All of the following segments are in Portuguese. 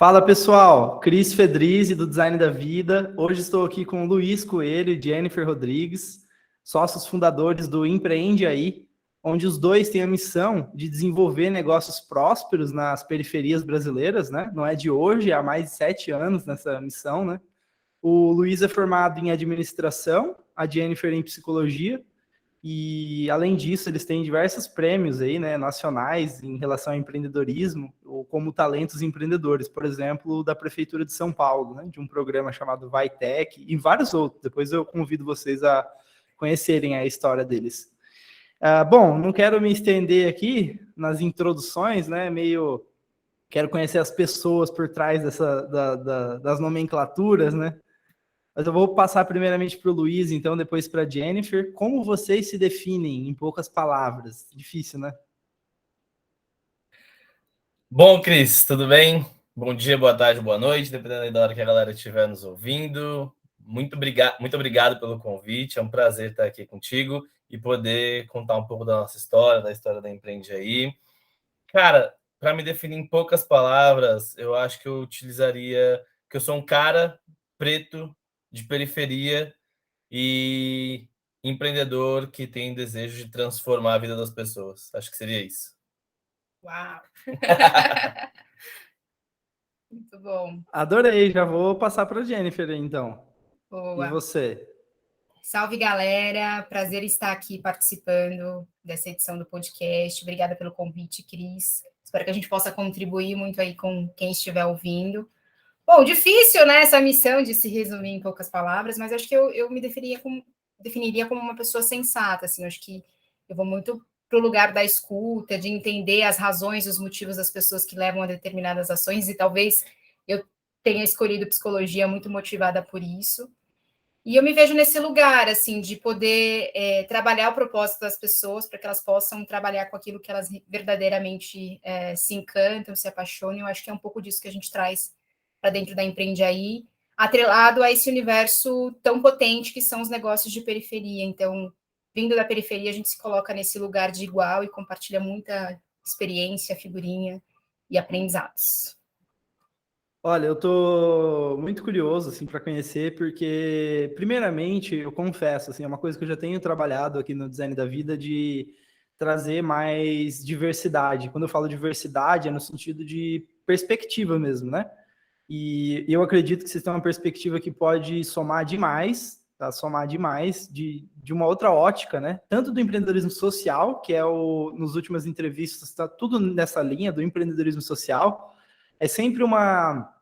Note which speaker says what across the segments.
Speaker 1: Fala pessoal, Cris Fedrizzi do Design da Vida. Hoje estou aqui com o Luiz Coelho e Jennifer Rodrigues, sócios fundadores do Empreende Aí, onde os dois têm a missão de desenvolver negócios prósperos nas periferias brasileiras, né? Não é de hoje, há mais de 7 anos nessa missão, né? O Luiz é formado em administração, a Jennifer em psicologia. E, além disso, eles têm diversos prêmios aí, né, nacionais em relação ao empreendedorismo, ou como talentos empreendedores, por exemplo, da Prefeitura de São Paulo, né, de um programa chamado Vai Tech, e vários outros. Depois eu convido vocês a conhecerem a história deles. Bom, não quero me estender aqui nas introduções, né, quero conhecer as pessoas por trás das nomenclaturas, né. Mas eu vou passar primeiramente para o Luiz, então depois para a Jennifer. Como vocês se definem em poucas palavras? Difícil, né?
Speaker 2: Bom, Cris, tudo bem? Bom dia, boa tarde, boa noite, dependendo da hora que a galera estiver nos ouvindo. Muito obrigado pelo convite, é um prazer estar aqui contigo e poder contar um pouco da nossa história, da história da Empreende Aí. Cara, para me definir em poucas palavras, eu acho que eu utilizaria que eu sou um cara preto, de periferia e empreendedor que tem desejo de transformar a vida das pessoas. Acho que seria isso.
Speaker 3: Uau! Muito bom.
Speaker 1: Adorei, já vou passar para a Jennifer, então.
Speaker 3: Boa.
Speaker 1: E você?
Speaker 3: Salve, galera. Prazer estar aqui participando dessa edição do podcast. Obrigada pelo convite, Cris. Espero que a gente possa contribuir muito aí com quem estiver ouvindo. Bom, difícil, né, essa missão de se resumir em poucas palavras, mas acho que eu me definiria como uma pessoa sensata, assim. Acho que eu vou muito para o lugar da escuta, de entender as razões, os motivos das pessoas que levam a determinadas ações, e talvez eu tenha escolhido psicologia muito motivada por isso. E eu me vejo nesse lugar, assim, de poder trabalhar o propósito das pessoas para que elas possam trabalhar com aquilo que elas verdadeiramente se encantam, se apaixonam. Eu acho que é um pouco disso que a gente traz para dentro da Empreende Aí, atrelado a esse universo tão potente que são os negócios de periferia. Então, vindo da periferia, a gente se coloca nesse lugar de igual e compartilha muita experiência, figurinha e aprendizados.
Speaker 1: Olha, eu tô muito curioso assim para conhecer, porque primeiramente, eu confesso, assim, é uma coisa que eu já tenho trabalhado aqui no Design da Vida de trazer mais diversidade. Quando eu falo diversidade, é no sentido de perspectiva mesmo, né? E eu acredito que vocês têm uma perspectiva que pode somar demais, tá? Somar demais de uma outra ótica, né? Tanto do empreendedorismo social, que é nos últimas entrevistas, está tudo nessa linha do empreendedorismo social. É sempre uma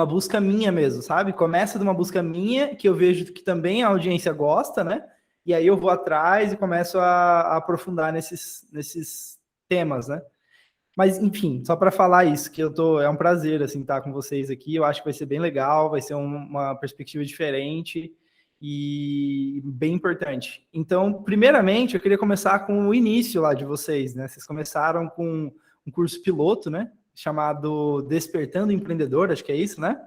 Speaker 1: busca minha mesmo, sabe? Começa de uma busca minha, que eu vejo que também a audiência gosta, né? E aí eu vou atrás e começo a aprofundar nesses temas, né? Mas, enfim, só para falar isso, que é um prazer, assim, estar com vocês aqui. Eu acho que vai ser bem legal, vai ser uma perspectiva diferente e bem importante. Então, primeiramente, eu queria começar com o início lá de vocês, né? Vocês começaram com um curso piloto, né? Chamado Despertando Empreendedor, acho que é isso, né?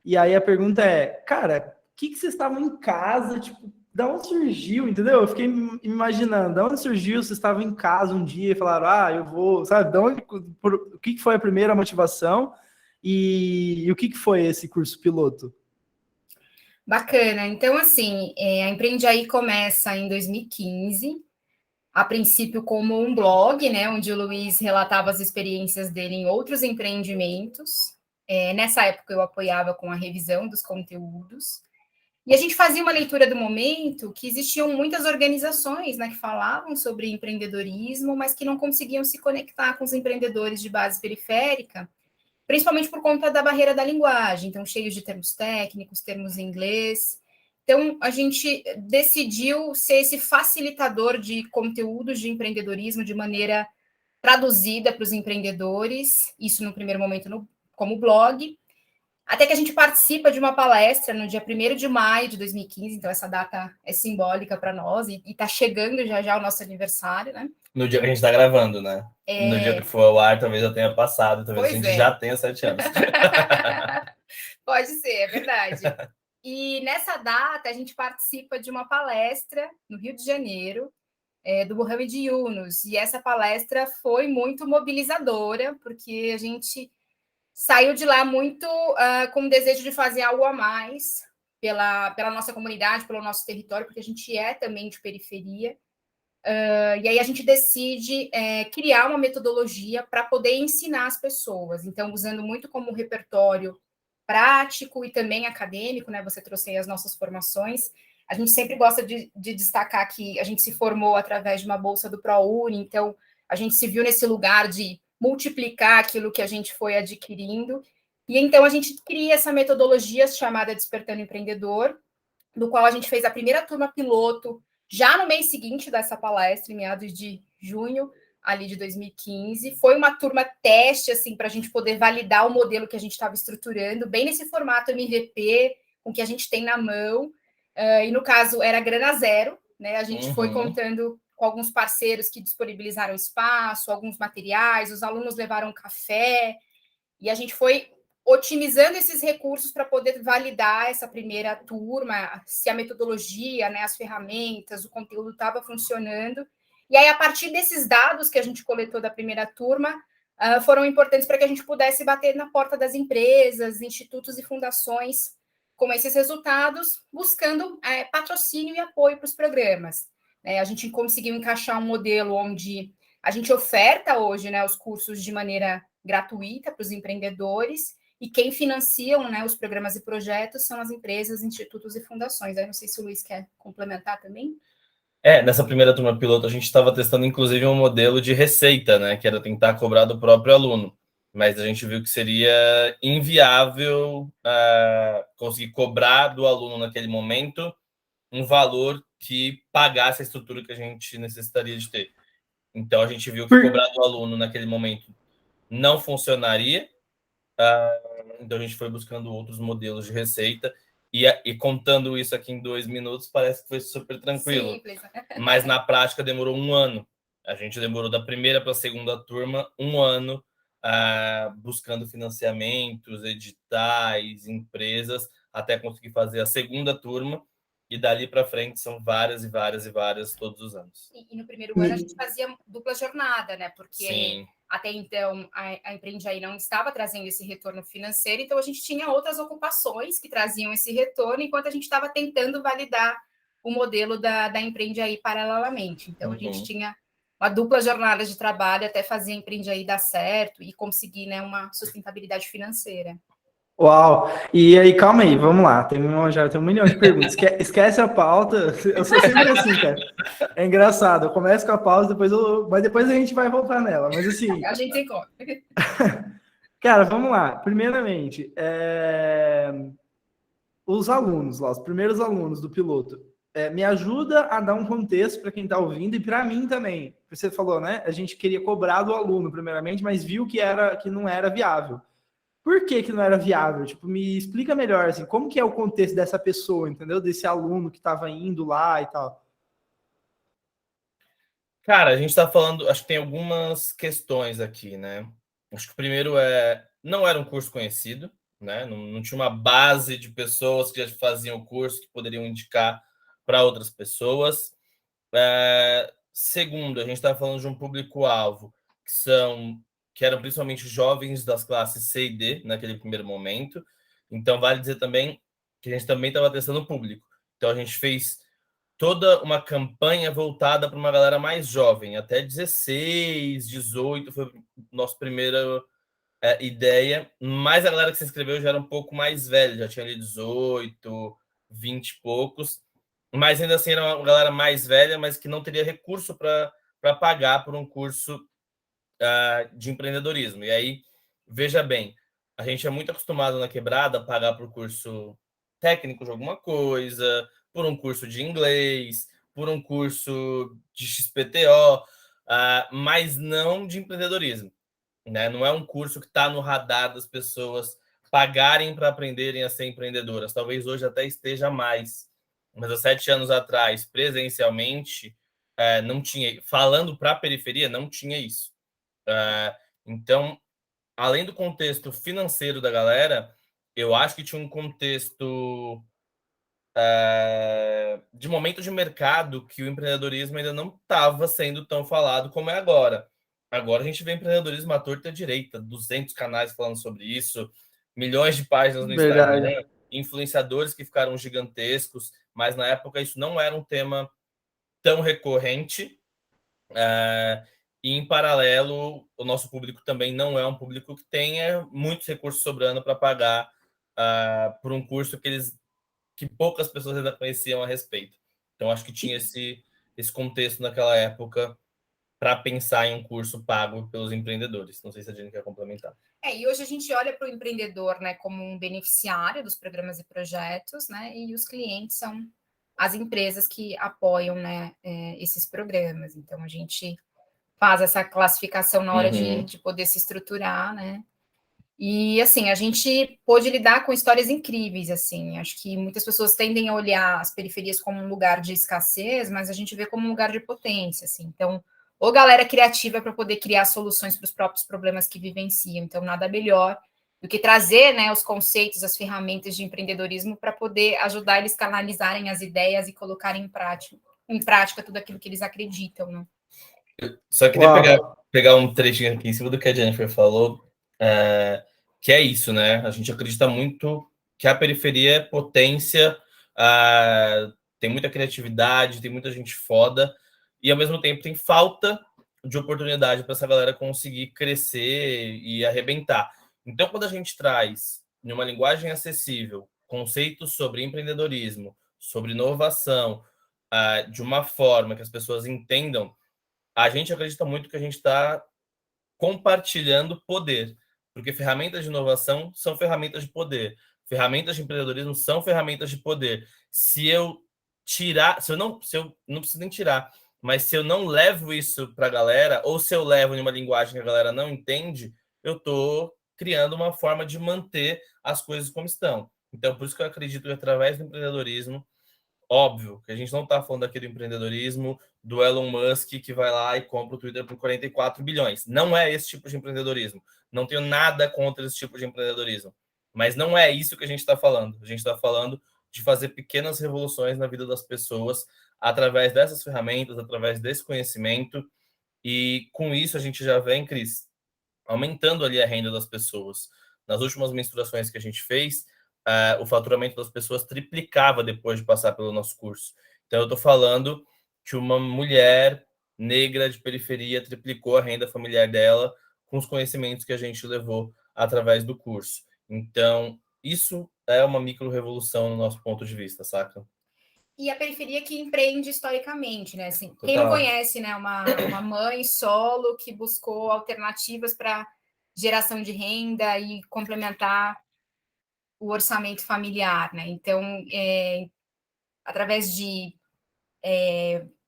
Speaker 1: E aí a pergunta é, cara, o que vocês estavam em casa, tipo, da onde surgiu, entendeu? Eu fiquei me imaginando, da onde surgiu, vocês estavam em casa um dia e falaram, eu vou, sabe, o que foi a primeira motivação e o que foi esse curso piloto?
Speaker 3: Bacana. Então, assim, a Empreende Aí começa em 2015, a princípio como um blog, né, onde o Luiz relatava as experiências dele em outros empreendimentos. Nessa época eu apoiava com a revisão dos conteúdos. E a gente fazia uma leitura do momento que existiam muitas organizações, né, que falavam sobre empreendedorismo, mas que não conseguiam se conectar com os empreendedores de base periférica, principalmente por conta da barreira da linguagem, então cheios de termos técnicos, termos em inglês. Então, a gente decidiu ser esse facilitador de conteúdos de empreendedorismo de maneira traduzida para os empreendedores, isso no primeiro momento como blog, até que a gente participa de uma palestra no dia 1º de maio de 2015, então essa data é simbólica para nós, e está chegando já o nosso aniversário, né?
Speaker 2: No dia que a gente está gravando, né? No dia que for ao ar, talvez eu tenha passado, talvez a gente já tenha 7 anos.
Speaker 3: Pode ser, é verdade. E nessa data, a gente participa de uma palestra no Rio de Janeiro, do Mohamed Yunus, e essa palestra foi muito mobilizadora, porque a gente saiu de lá muito com o desejo de fazer algo a mais pela nossa comunidade, pelo nosso território, porque a gente é também de periferia. E aí a gente decide criar uma metodologia para poder ensinar as pessoas. Então, usando muito como repertório prático e também acadêmico, né? Você trouxe aí as nossas formações. A gente sempre gosta de destacar que a gente se formou através de uma bolsa do ProUni, então a gente se viu nesse lugar de multiplicar aquilo que a gente foi adquirindo. E então a gente cria essa metodologia chamada Despertando Empreendedor, do qual a gente fez a primeira turma piloto já no mês seguinte dessa palestra, em meados de junho ali de 2015. Foi uma turma teste, assim, para a gente poder validar o modelo que a gente estava estruturando, bem nesse formato MVP, com o que a gente tem na mão. E no caso era grana zero, né? A gente foi contando com alguns parceiros que disponibilizaram espaço, alguns materiais, os alunos levaram café, e a gente foi otimizando esses recursos para poder validar essa primeira turma, se a metodologia, né, as ferramentas, o conteúdo estava funcionando. E aí, a partir desses dados que a gente coletou da primeira turma, foram importantes para que a gente pudesse bater na porta das empresas, institutos e fundações com esses resultados, buscando patrocínio e apoio para os programas. A gente conseguiu encaixar um modelo onde a gente oferta hoje, né, os cursos de maneira gratuita para os empreendedores, e quem financiam, né, os programas e projetos são as empresas, institutos e fundações. Aí não sei se o Luiz quer complementar também.
Speaker 2: Nessa primeira turma piloto, a gente estava testando, inclusive, um modelo de receita, né, que era tentar cobrar do próprio aluno. Mas a gente viu que seria inviável conseguir cobrar do aluno naquele momento um valor que pagasse a estrutura que a gente necessitaria de ter. Então, a gente viu que cobrar do aluno naquele momento não funcionaria. Então, a gente foi buscando outros modelos de receita. E contando isso aqui em 2 minutos, parece que foi super tranquilo.
Speaker 3: Simples.
Speaker 2: Mas, na prática, demorou 1 ano. A gente demorou da primeira para a segunda turma 1 ano buscando financiamentos, editais, empresas, até conseguir fazer a segunda turma. E dali para frente são várias e várias e várias todos os anos.
Speaker 3: E no primeiro ano a gente fazia dupla jornada, né? Porque
Speaker 2: Sim.
Speaker 3: Até então a Empreende Aí não estava trazendo esse retorno financeiro, então a gente tinha outras ocupações que traziam esse retorno, enquanto a gente estava tentando validar o modelo da Empreende Aí paralelamente. Então a gente tinha uma dupla jornada de trabalho até fazer a Empreende Aí dar certo e conseguir, né, uma sustentabilidade financeira.
Speaker 1: Uau! E aí, calma aí, vamos lá. Já tem 1 milhão de perguntas. Esquece a pauta. Eu sou sempre assim, cara. É engraçado. Eu começo com a pauta, mas depois a gente vai voltar nela. Mas assim.
Speaker 3: A gente se encontra.
Speaker 1: Cara, vamos lá. Primeiramente, os alunos lá, os primeiros alunos do piloto. Me ajuda a dar um contexto para quem está ouvindo e para mim também. Você falou, né? A gente queria cobrar do aluno, primeiramente, mas viu que não era viável. Por que não era viável? Tipo, me explica melhor, assim, como que é o contexto dessa pessoa, entendeu? Desse aluno que estava indo lá e tal.
Speaker 2: Cara, a gente está falando, acho que tem algumas questões aqui, né? Acho que o primeiro não era um curso conhecido, né? Não tinha uma base de pessoas que já faziam o curso que poderiam indicar para outras pessoas. Segundo, a gente está falando de um público-alvo que eram principalmente jovens das classes C e D naquele primeiro momento. Então, vale dizer também que a gente também estava testando o público. Então, a gente fez toda uma campanha voltada para uma galera mais jovem, até 16, 18 foi a nossa primeira ideia, mas a galera que se inscreveu já era um pouco mais velha, já tinha ali 18, 20 e poucos, mas ainda assim era uma galera mais velha, mas que não teria recurso para pagar por um curso de empreendedorismo. E aí, veja bem, a gente é muito acostumado na quebrada a pagar por curso técnico de alguma coisa, por um curso de inglês, por um curso de XPTO, mas não de empreendedorismo. Né? Não é um curso que está no radar das pessoas pagarem para aprenderem a ser empreendedoras. Talvez hoje até esteja mais. Mas há 7 anos atrás, presencialmente, não tinha. Falando para a periferia, não tinha isso. Então, além do contexto financeiro da galera, eu acho que tinha um contexto de momento de mercado que o empreendedorismo ainda não estava sendo tão falado como é agora. agora a gente vê empreendedorismo à torta e à direita, 200 canais falando sobre isso, milhões de páginas no
Speaker 1: Verdade.
Speaker 2: Instagram, influenciadores que ficaram gigantescos, mas na época isso não era um tema tão recorrente. E em paralelo, o nosso público também não é um público que tenha muitos recursos sobrando para pagar por um curso que poucas pessoas ainda conheciam a respeito. Então, acho que tinha esse contexto naquela época para pensar em um curso pago pelos empreendedores. Não sei se a Jenny quer complementar.
Speaker 3: E hoje a gente olha para o empreendedor, né, como um beneficiário dos programas e projetos, né, e os clientes são as empresas que apoiam, né, esses programas. Então, a gente faz essa classificação na hora de poder se estruturar, né? E, assim, a gente pôde lidar com histórias incríveis, assim. Acho que muitas pessoas tendem a olhar as periferias como um lugar de escassez, mas a gente vê como um lugar de potência, assim. Então, ou galera criativa para poder criar soluções para os próprios problemas que vivenciam. Então, nada melhor do que trazer, né, os conceitos, as ferramentas de empreendedorismo para poder ajudar eles a canalizarem as ideias e colocarem em prática tudo aquilo que eles acreditam, né?
Speaker 2: Só queria pegar um trechinho aqui em cima do que a Jennifer falou, que é isso, né? A gente acredita muito que a periferia é potência, tem muita criatividade, tem muita gente foda, e ao mesmo tempo tem falta de oportunidade para essa galera conseguir crescer e arrebentar. Então, quando a gente traz, em uma linguagem acessível, conceitos sobre empreendedorismo, sobre inovação, de uma forma que as pessoas entendam, a gente acredita muito que a gente está compartilhando poder, porque ferramentas de inovação são ferramentas de poder, ferramentas de empreendedorismo são ferramentas de poder. Se eu não preciso nem tirar, mas se eu não levo isso para a galera, ou se eu levo em uma linguagem que a galera não entende, eu estou criando uma forma de manter as coisas como estão. Então, por isso que eu acredito que através do empreendedorismo, óbvio que a gente não está falando aqui do empreendedorismo do Elon Musk que vai lá e compra o Twitter por 44 bilhões. Não é esse tipo de empreendedorismo. Não tenho nada contra esse tipo de empreendedorismo. Mas não é isso que a gente está falando. A gente está falando de fazer pequenas revoluções na vida das pessoas através dessas ferramentas, através desse conhecimento. E com isso a gente já vem, Cris, aumentando ali a renda das pessoas. Nas últimas mensurações que a gente fez, o faturamento das pessoas triplicava depois de passar pelo nosso curso. Então, eu estou falando que uma mulher negra de periferia triplicou a renda familiar dela com os conhecimentos que a gente levou através do curso. Então, isso é uma micro-revolução no nosso ponto de vista, saca?
Speaker 3: E a periferia que empreende historicamente, né? Assim, quem não conhece, né, uma mãe solo que buscou alternativas para geração de renda e complementar o orçamento familiar, né? Então, através de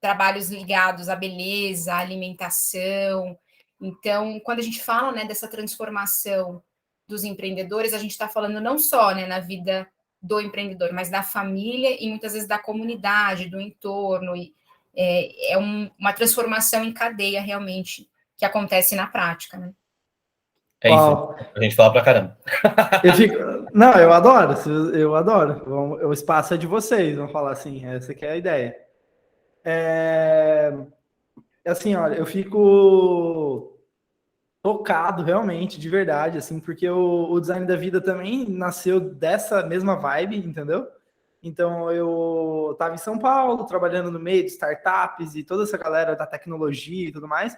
Speaker 3: trabalhos ligados à beleza, à alimentação. Então, quando a gente fala, né, dessa transformação dos empreendedores, a gente está falando não só, né, na vida do empreendedor, mas da família e muitas vezes da comunidade, do entorno. E uma transformação em cadeia realmente que acontece na prática, né?
Speaker 2: É isso. A gente fala pra caramba.
Speaker 1: Não, eu adoro. Eu adoro. O espaço é de vocês, vamos falar assim. Essa que é a ideia. Assim, olha, eu fico tocado realmente, de verdade, assim, porque o design da vida também nasceu dessa mesma vibe, entendeu? Então, eu estava em São Paulo, trabalhando no meio de startups e toda essa galera da tecnologia e tudo mais,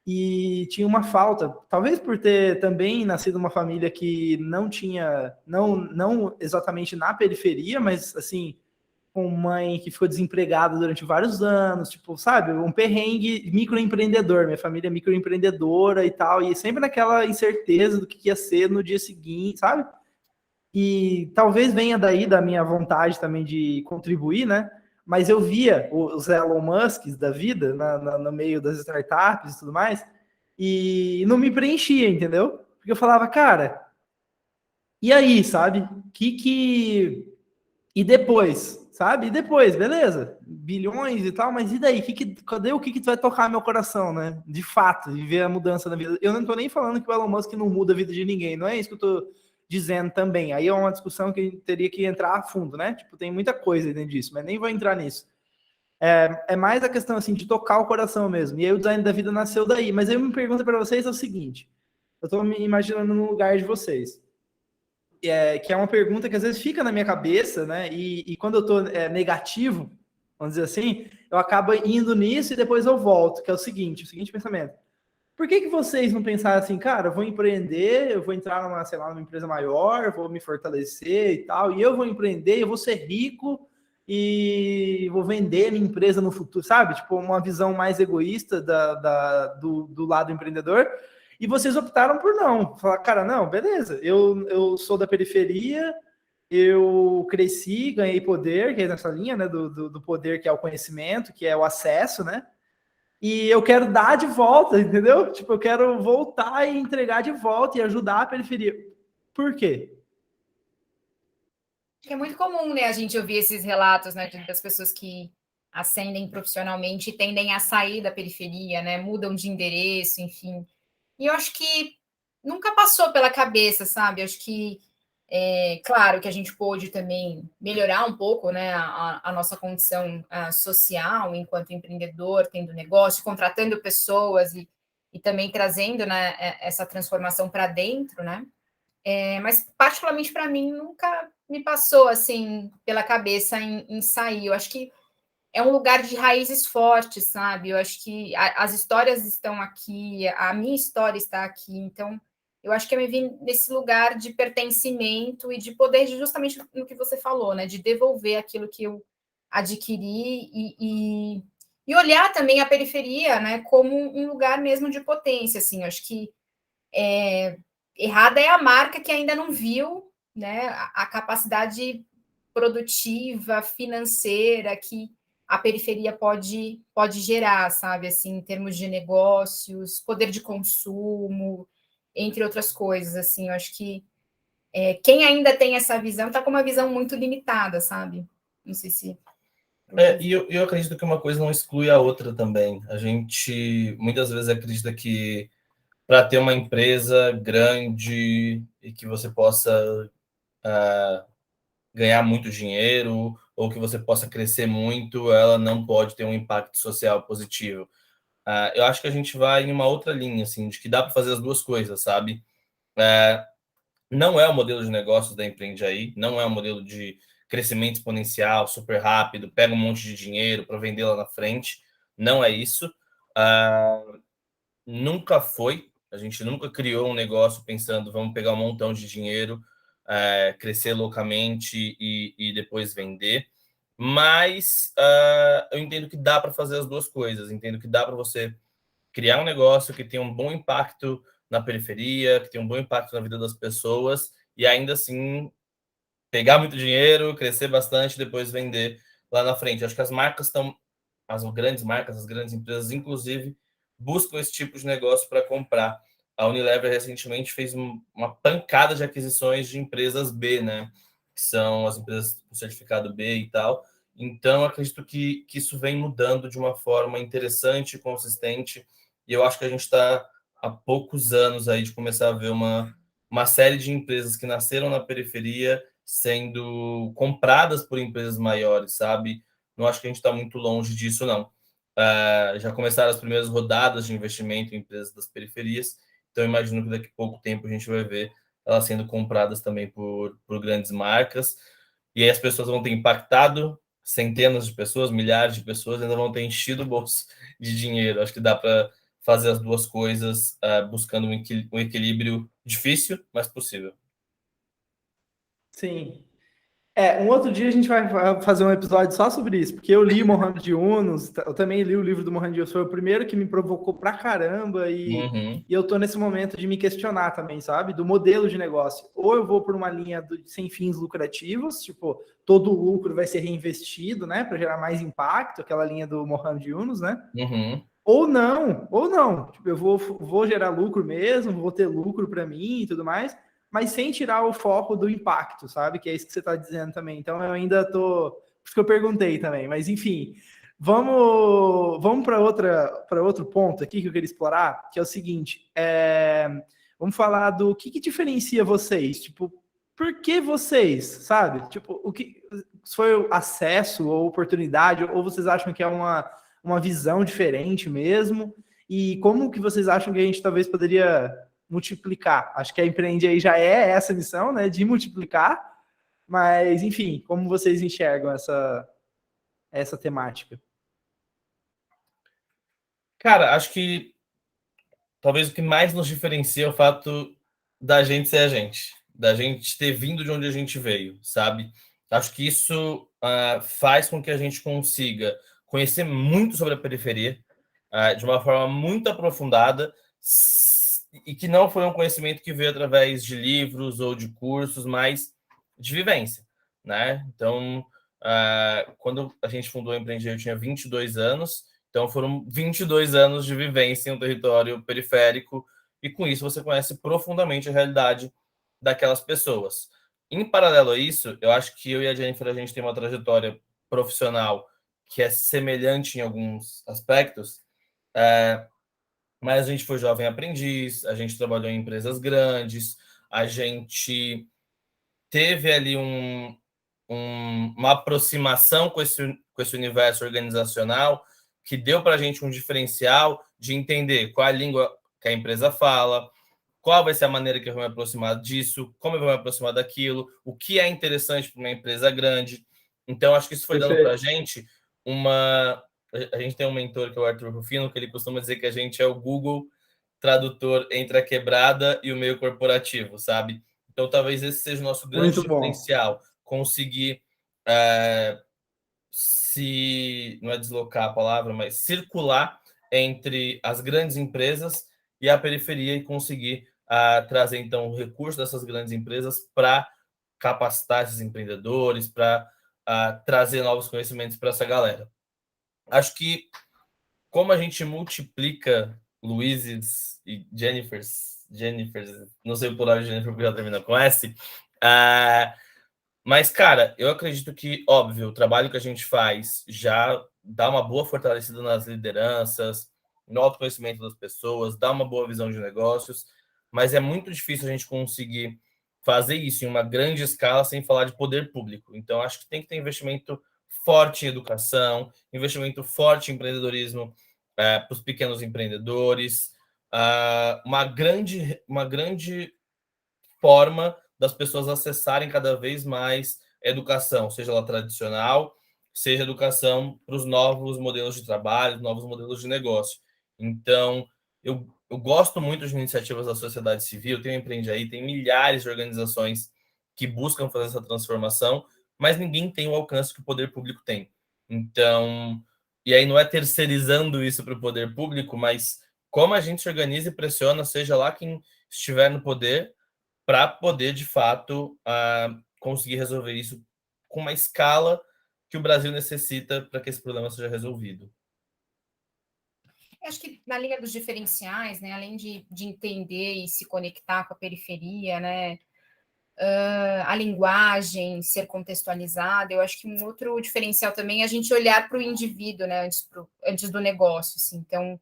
Speaker 1: e tinha uma falta, talvez por ter também nascido uma família que não tinha, não exatamente na periferia, mas, assim, com mãe que ficou desempregada durante vários anos, tipo, sabe, um perrengue microempreendedor, minha família é microempreendedora e tal, e sempre naquela incerteza do que ia ser no dia seguinte, sabe? E talvez venha daí da minha vontade também de contribuir, né? Mas eu via os Elon Musks da vida no meio das startups e tudo mais, e não me preenchia, entendeu? Porque eu falava, cara, e aí, sabe? E depois, sabe? E depois, beleza? Bilhões e tal, mas e daí? Cadê o que vai tocar meu coração, né? De fato, de ver a mudança na vida. Eu não tô nem falando que o Elon Musk não muda a vida de ninguém, não é isso que eu tô dizendo também. Aí é uma discussão que a gente teria que entrar a fundo, né? Tipo, tem muita coisa dentro disso, mas nem vou entrar nisso. É mais a questão assim de tocar o coração mesmo. E aí o design da vida nasceu daí. Mas aí uma pergunta para vocês é o seguinte: eu estou me imaginando no lugar de vocês. Que é uma pergunta que às vezes fica na minha cabeça, né? E quando eu estou negativo, vamos dizer assim, eu acabo indo nisso e depois eu volto, que é o seguinte pensamento. Por que vocês não pensaram assim, cara, eu vou empreender, eu vou entrar numa, sei lá, numa empresa maior, eu vou me fortalecer e tal, e eu vou empreender, eu vou ser rico e vou vender minha empresa no futuro, sabe? Tipo, uma visão mais egoísta do lado empreendedor. E vocês optaram por não. Falar, cara, não, beleza, eu sou da periferia, eu cresci, ganhei poder, que é nessa linha, né, do poder que é o conhecimento, que é o acesso, né? E eu quero dar de volta, entendeu? Tipo, eu quero voltar e entregar de volta e ajudar a periferia. Por quê?
Speaker 3: É muito comum, né, a gente ouvir esses relatos, né, das pessoas que ascendem profissionalmente e tendem a sair da periferia, né, mudam de endereço, enfim. E eu acho que nunca passou pela cabeça, sabe? Eu acho que claro que a gente pôde também melhorar um pouco, né, a nossa condição social enquanto empreendedor, tendo negócio, contratando pessoas e também trazendo, né, essa transformação para dentro, né? Mas particularmente para mim nunca me passou assim pela cabeça em sair. Eu acho que é um lugar de raízes fortes, sabe? Eu acho que as histórias estão aqui, a minha história está aqui, então eu acho que eu me vi nesse lugar de pertencimento e de poder, justamente no que você falou, né? De devolver aquilo que eu adquiri e olhar também a periferia, né? Como um lugar mesmo de potência, assim. Eu acho que errada é a marca que ainda não viu, né? A capacidade produtiva, financeira que a periferia pode gerar, sabe? Assim, em termos de negócios, poder de consumo, entre outras coisas. Assim, eu acho que quem ainda tem essa visão está com uma visão muito limitada, sabe? Não sei se.
Speaker 2: E eu acredito que uma coisa não exclui a outra também. A gente muitas vezes acredita que para ter uma empresa grande e que você possa ganhar muito dinheiro ou que você possa crescer muito, ela não pode ter um impacto social positivo. Eu acho que a gente vai em uma outra linha, assim, de que dá para fazer as duas coisas, sabe? Não é o modelo de negócios da Empreende Aí, não é o modelo de crescimento exponencial, super rápido, pega um monte de dinheiro para vender lá na frente. Não é isso. Nunca foi. A gente nunca criou um negócio pensando, vamos pegar um montão de dinheiro, crescer loucamente e depois vender. Mas eu entendo que dá para fazer as duas coisas. Entendo que dá para você criar um negócio que tenha um bom impacto na periferia, que tenha um bom impacto na vida das pessoas e ainda assim pegar muito dinheiro, crescer bastante, depois vender lá na frente. Acho que as marcas estão, as grandes marcas, as grandes empresas, inclusive, buscam esse tipo de negócio para comprar. A Unilever recentemente fez uma pancada de aquisições de empresas B, né? Que são as empresas com certificado B e tal. Então, acredito que isso vem mudando de uma forma interessante, consistente, e eu acho que a gente está há poucos anos aí de começar a ver uma série de empresas que nasceram na periferia sendo compradas por empresas maiores, sabe? Não acho que a gente está muito longe disso, não. Já começaram as primeiras rodadas de investimento em empresas das periferias, então imagino que daqui a pouco tempo a gente vai ver elas sendo compradas também por grandes marcas, e aí as pessoas vão ter impactado centenas de pessoas, milhares de pessoas, ainda vão ter enchido o bolso de dinheiro. Acho que dá para fazer as duas coisas buscando um equilíbrio difícil, mas possível.
Speaker 1: Sim. Um outro dia a gente vai fazer um episódio só sobre isso, porque eu li Mohamed Yunus, eu também li o livro do Mohamed Yunus, foi o primeiro que me provocou pra caramba e eu tô nesse momento de me questionar também, sabe? Do modelo de negócio. Ou eu vou por uma linha sem fins lucrativos, tipo, todo o lucro vai ser reinvestido, né, para gerar mais impacto, aquela linha do Mohamed Yunus, né? Ou não. Tipo, eu vou gerar lucro mesmo, vou ter lucro para mim e tudo mais, mas sem tirar o foco do impacto, sabe? Que é isso que você está dizendo também. Então eu ainda tô. Por isso que eu perguntei também, mas enfim. Vamos para outro ponto aqui que eu queria explorar, que é o seguinte: vamos falar do que diferencia vocês. Tipo, por que vocês, sabe? Tipo, o que se foi acesso ou oportunidade, ou vocês acham que é uma visão diferente mesmo? E como que vocês acham que a gente talvez poderia multiplicar? Acho que a Empreende aí já é essa missão, né, de multiplicar, mas, enfim, como vocês enxergam essa temática?
Speaker 2: Cara, acho que talvez o que mais nos diferencia é o fato da gente ser a gente, da gente ter vindo de onde a gente veio, sabe? Acho que isso faz com que a gente consiga conhecer muito sobre a periferia de uma forma muito aprofundada e que não foi um conhecimento que veio através de livros ou de cursos, mas de vivência, né? Então, quando a gente fundou a Empreender, eu tinha 22 anos, então foram 22 anos de vivência em um território periférico e com isso você conhece profundamente a realidade daquelas pessoas. Em paralelo a isso, eu acho que eu e a Jennifer, a gente tem uma trajetória profissional que é semelhante em alguns aspectos, mas a gente foi jovem aprendiz, a gente trabalhou em empresas grandes, a gente teve ali uma aproximação com esse universo organizacional que deu para a gente um diferencial de entender qual a língua que a empresa fala, qual vai ser a maneira que eu vou me aproximar disso, como eu vou me aproximar daquilo, o que é interessante para uma empresa grande. Então, acho que isso foi dando para a gente uma... A gente tem um mentor que é o Arthur Rufino, que ele costuma dizer que a gente é o Google tradutor entre a quebrada e o meio corporativo, sabe? Então, talvez esse seja o nosso grande diferencial, conseguir não é deslocar a palavra, mas circular entre as grandes empresas e a periferia e conseguir trazer, então, o recurso dessas grandes empresas para capacitar esses empreendedores, para trazer novos conhecimentos para essa galera. Acho que como a gente multiplica Luizes e Jennifers, não sei o plural de Jennifer porque já termina com S, mas, cara, eu acredito que, óbvio, o trabalho que a gente faz já dá uma boa fortalecida nas lideranças, no autoconhecimento das pessoas, dá uma boa visão de negócios, mas é muito difícil a gente conseguir fazer isso em uma grande escala sem falar de poder público. Então, acho que tem que ter investimento forte em educação, investimento forte em empreendedorismo para os pequenos empreendedores, uma grande forma das pessoas acessarem cada vez mais educação, seja ela tradicional, seja educação para os novos modelos de trabalho, novos modelos de negócio. Então, eu gosto muito de iniciativas da sociedade civil, tem o Empreende Aí, tem milhares de organizações que buscam fazer essa transformação, mas ninguém tem o alcance que o poder público tem. Então, e aí não é terceirizando isso para o poder público, mas como a gente se organiza e pressiona, seja lá quem estiver no poder, para poder, de fato, conseguir resolver isso com uma escala que o Brasil necessita para que esse problema seja resolvido.
Speaker 3: Eu acho que na linha dos diferenciais, né, além de entender e se conectar com a periferia, né, a linguagem ser contextualizada, eu acho que um outro diferencial também é a gente olhar para o indivíduo, né, antes do negócio. Assim. Então,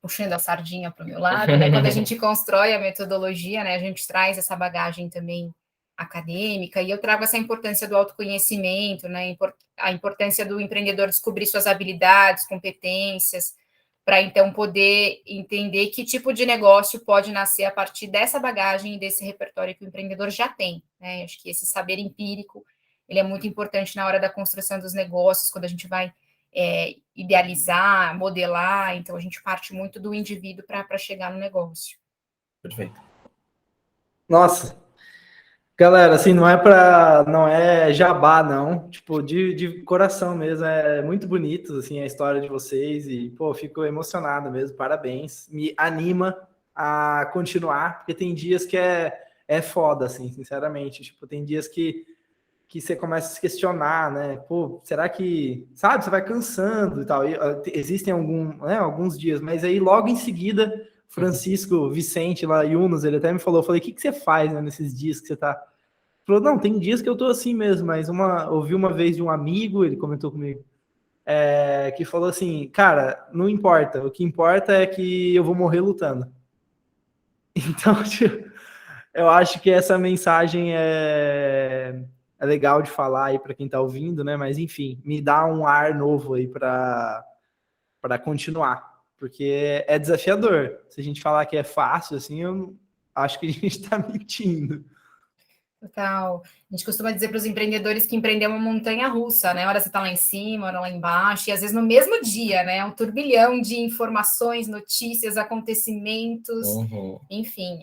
Speaker 3: puxando a sardinha para o meu lado, né? Quando a gente constrói a metodologia, né? A gente traz essa bagagem também acadêmica, e eu trago essa importância do autoconhecimento, né? A importância do empreendedor descobrir suas habilidades, competências, para então poder entender que tipo de negócio pode nascer a partir dessa bagagem e desse repertório que o empreendedor já tem, né? Acho que esse saber empírico, ele é muito importante na hora da construção dos negócios, quando a gente vai idealizar, modelar, então a gente parte muito do indivíduo para chegar no negócio.
Speaker 2: Perfeito.
Speaker 1: Nossa, galera, assim, não é jabá, não, tipo, de coração mesmo, é muito bonito, assim, a história de vocês e, pô, fico emocionado mesmo, parabéns, me anima a continuar, porque tem dias que é foda, assim, sinceramente, tipo, tem dias que você começa a se questionar, né? Pô, será que, sabe, você vai cansando e tal. E, existem alguns dias, mas aí logo em seguida, Francisco Vicente lá, Yunus, ele até me falou, eu falei, o que você faz, né, nesses dias que você tá... Ele falou, não, tem dias que eu tô assim mesmo, mas ouvi uma vez de um amigo, ele comentou comigo, que falou assim, cara, não importa, o que importa é que eu vou morrer lutando. Então, tipo, Eu acho que essa mensagem é legal de falar aí para quem está ouvindo, né? Mas enfim, me dá um ar novo aí para continuar, porque é desafiador. Se a gente falar que é fácil, assim, eu acho que a gente está mentindo.
Speaker 3: Total. A gente costuma dizer para os empreendedores que empreender é uma montanha russa, né? Hora você está lá em cima, hora lá embaixo, e às vezes no mesmo dia, né? Um turbilhão de informações, notícias, acontecimentos, enfim,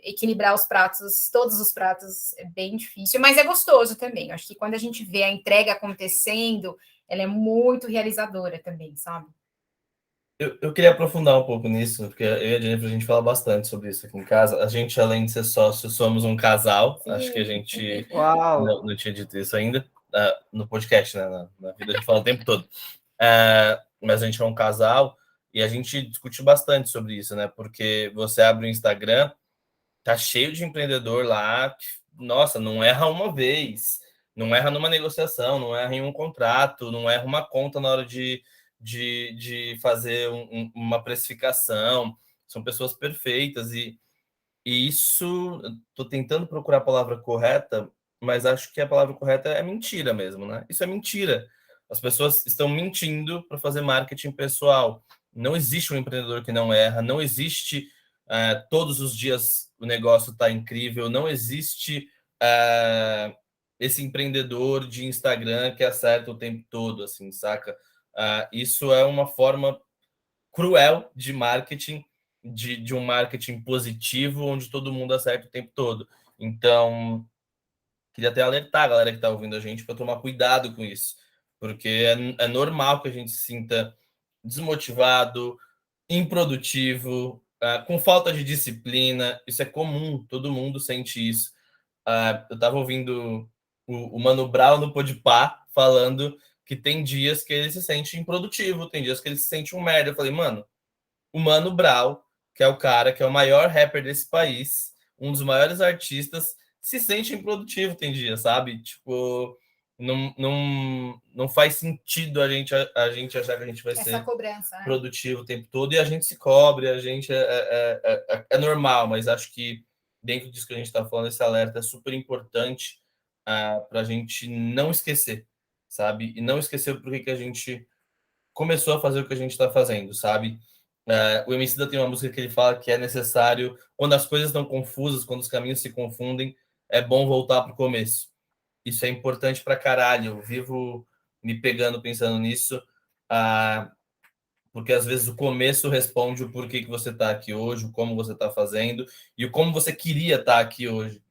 Speaker 3: equilibrar os pratos, todos os pratos é bem difícil, mas é gostoso também. Eu acho que quando a gente vê a entrega acontecendo, ela é muito realizadora também, sabe?
Speaker 2: Eu queria aprofundar um pouco nisso, porque eu e a Jennifer, a gente fala bastante sobre isso aqui em casa. A gente, além de ser sócio, somos um casal. Sim. Acho que a gente não tinha dito isso ainda no podcast, né? Na vida a gente fala o tempo todo. Mas a gente é um casal e a gente discute bastante sobre isso, né? Porque você abre o Instagram, tá cheio de empreendedor lá que, nossa, não erra uma vez, não erra numa negociação, não erra em um contrato, não erra uma conta na hora de fazer uma precificação. São pessoas perfeitas e isso, estou tentando procurar a palavra correta, mas acho que a palavra correta é mentira mesmo, né? Isso é mentira. As pessoas estão mentindo para fazer marketing pessoal. Não existe um empreendedor que não erra, não existe todos os dias o negócio está incrível, não existe esse empreendedor de Instagram que acerta o tempo todo, assim, saca? Isso é uma forma cruel de marketing, de um marketing positivo, onde todo mundo acerta o tempo todo. Então, queria até alertar a galera que está ouvindo a gente para tomar cuidado com isso, porque é normal que a gente se sinta desmotivado, improdutivo, com falta de disciplina. Isso é comum, todo mundo sente isso. Eu estava ouvindo o Mano Brown no Podpah falando que tem dias que ele se sente improdutivo, tem dias que ele se sente um merda. Eu falei, mano, o Mano Brown, que é o cara que é o maior rapper desse país, um dos maiores artistas, se sente improdutivo tem dia, sabe? Tipo, não faz sentido a gente achar que a gente vai ser
Speaker 3: cobrança, né?
Speaker 2: Produtivo o tempo todo e a gente se cobre, a gente é normal, mas acho que dentro disso que a gente está falando, esse alerta é super importante para a gente não esquecer, sabe? E não esquecer por que a gente começou a fazer o que a gente está fazendo, sabe? O Emicida tem uma música que ele fala que é necessário, quando as coisas estão confusas, quando os caminhos se confundem, é bom voltar para o começo. Isso é importante para caralho. Eu vivo me pegando pensando nisso, porque às vezes o começo responde o porquê que você está aqui hoje, o como você está fazendo e o como você queria estar aqui hoje.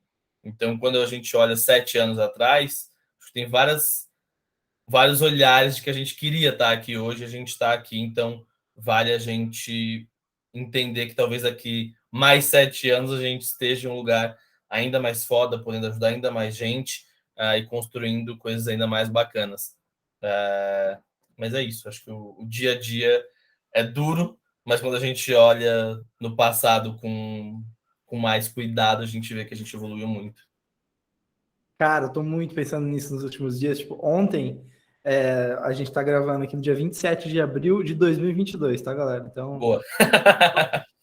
Speaker 2: Então, quando a gente olha 7 anos atrás, tem vários olhares de que a gente queria estar aqui hoje, a gente está aqui, então vale a gente entender que talvez aqui mais 7 anos a gente esteja em um lugar ainda mais foda, podendo ajudar ainda mais gente e construindo coisas ainda mais bacanas. Mas é isso, acho que o dia a dia é duro, mas quando a gente olha no passado com mais cuidado, a gente vê que a gente evoluiu muito.
Speaker 1: Cara, eu tô muito pensando nisso nos últimos dias. Tipo, ontem, a gente tá gravando aqui no dia 27 de abril de 2022, tá, galera? Então,
Speaker 2: boa.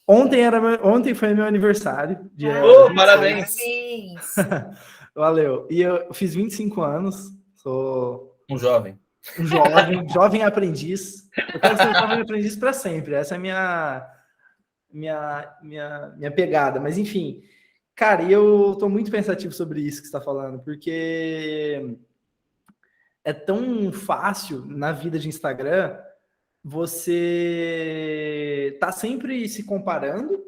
Speaker 1: Ontem foi meu aniversário.
Speaker 2: Parabéns!
Speaker 1: Valeu. E eu fiz 25 anos, sou
Speaker 2: um jovem.
Speaker 1: Um jovem aprendiz. Eu quero ser um jovem aprendiz para sempre. Essa é a minha pegada. Mas, enfim, cara, eu tô muito pensativo sobre isso que você está falando, porque é tão fácil na vida de Instagram você tá sempre se comparando.